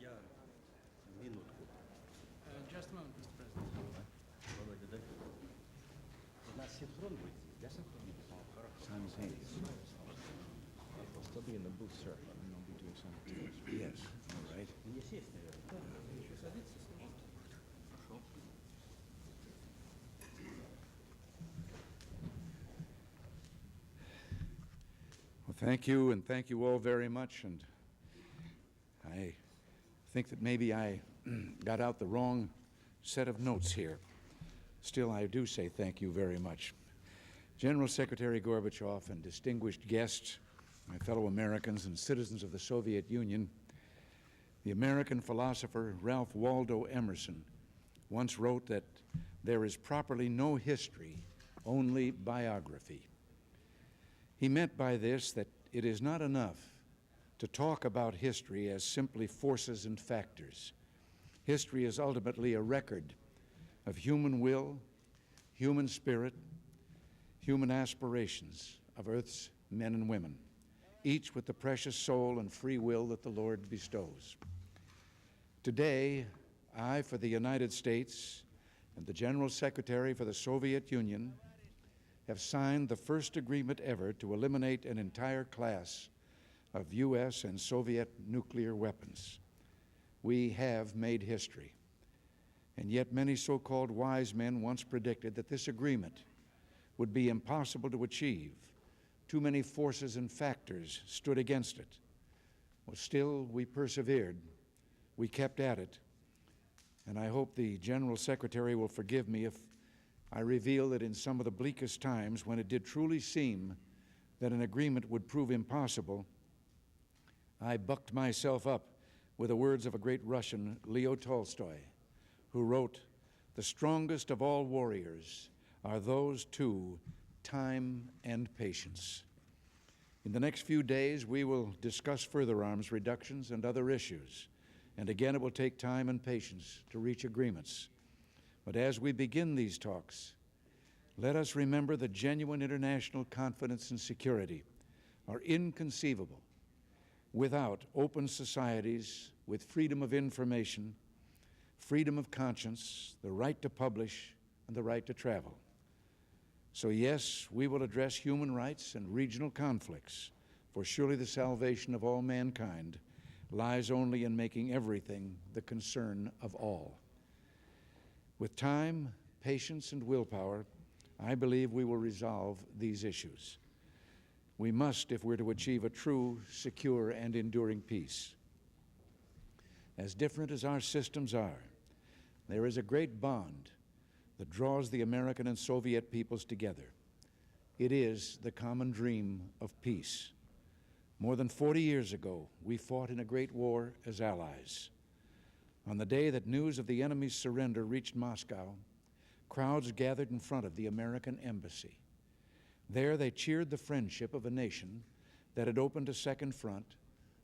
Я минутку. Just a moment, Mr. President. Володя, да? У нас синхрон будет здесь, да? Синхрон? Хорошо. Simultaneous. I'll still be in the booth, sir, and I'll be doing simultaneous. Yes, all right. Мне сесть, наверное. Да, еще садиться сможет. Хорошо. Well, thank you, and thank you all very much. And I think that maybe I got out the wrong set of notes here. Still, I do say thank you very much. General Secretary Gorbachev and distinguished guests, my fellow Americans and citizens of the Soviet Union, the American philosopher Ralph Waldo Emerson once wrote that there is properly no history, only biography. He meant by this that it is not enough to talk about history as simply forces and factors. History is ultimately a record of human will, human spirit, human aspirations of Earth's men and women, each with the precious soul and free will that the Lord bestows. Today, I, for the United States, and the General Secretary for the Soviet Union, have signed the first agreement ever to eliminate an entire class of U.S. and Soviet nuclear weapons. We have made history. And yet many so-called wise men once predicted that this agreement would be impossible to achieve. Too many forces and factors stood against it. Well, still, we persevered. We kept at it. And I hope the General Secretary will forgive me if I reveal that in some of the bleakest times, when it did truly seem that an agreement would prove impossible, I bucked myself up with the words of a great Russian, Leo Tolstoy, who wrote, "The strongest of all warriors are those two, time and patience." In the next few days, we will discuss further arms reductions and other issues. And again, it will take time and patience to reach agreements. But as we begin these talks, let us remember that genuine international confidence and security are inconceivable without open societies with freedom of information, freedom of conscience, the right to publish, and the right to travel. So yes, we will address human rights and regional conflicts, for surely the salvation of all mankind lies only in making everything the concern of all. With time, patience, and willpower, I believe we will resolve these issues. We must if we're to achieve a true, secure, and enduring peace. As different as our systems are, there is a great bond that draws the American and Soviet peoples together. It is the common dream of peace. More than 40 years ago, we fought in a great war as allies. On the day that news of the enemy's surrender reached Moscow, crowds gathered in front of the American embassy. There they cheered the friendship of a nation that had opened a second front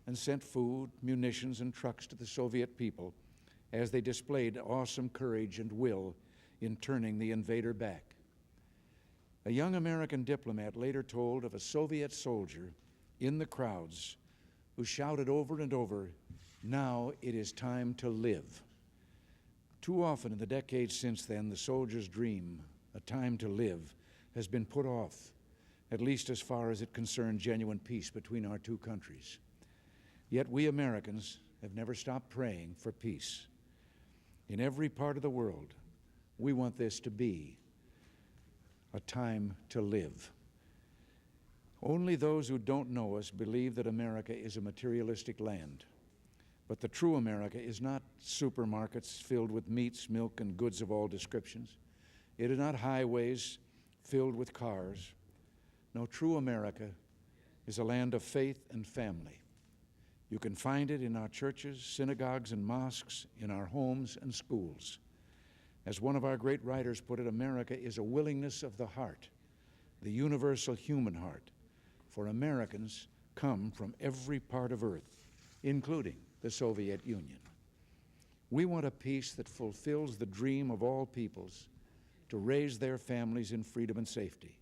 and sent food, munitions, and trucks to the Soviet people as they displayed awesome courage and will in turning the invader back. A young American diplomat later told of a Soviet soldier in the crowds who shouted over and over, "Now it is time to live." Too often in the decades since then, the soldier's dream, a time to live, has been put off, at least as far as it concerned genuine peace between our two countries. Yet we Americans have never stopped praying for peace. In every part of the world, we want this to be a time to live. Only those who don't know us believe that America is a materialistic land. But the true America is not supermarkets filled with meats, milk, and goods of all descriptions. It is not highways filled with cars. No, true America is a land of faith and family. You can find it in our churches, synagogues, and mosques, in our homes and schools. As one of our great writers put it, America is a willingness of the heart, the universal human heart. For Americans come from every part of Earth, including the Soviet Union. We want a peace that fulfills the dream of all peoples to raise their families in freedom and safety.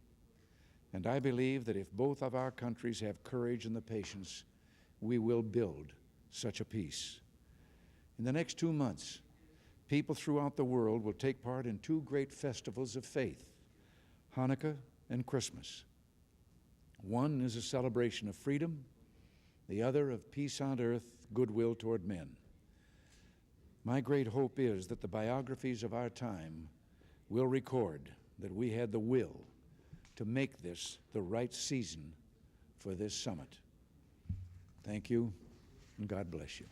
And I believe that if both of our countries have courage and the patience, we will build such a peace. In the next 2 months, people throughout the world will take part in two great festivals of faith, Hanukkah and Christmas. One is a celebration of freedom, the other of peace on earth, goodwill toward men. My great hope is that the biographies of our time will record that we had the will to make this the right season for this summit. Thank you, and God bless you.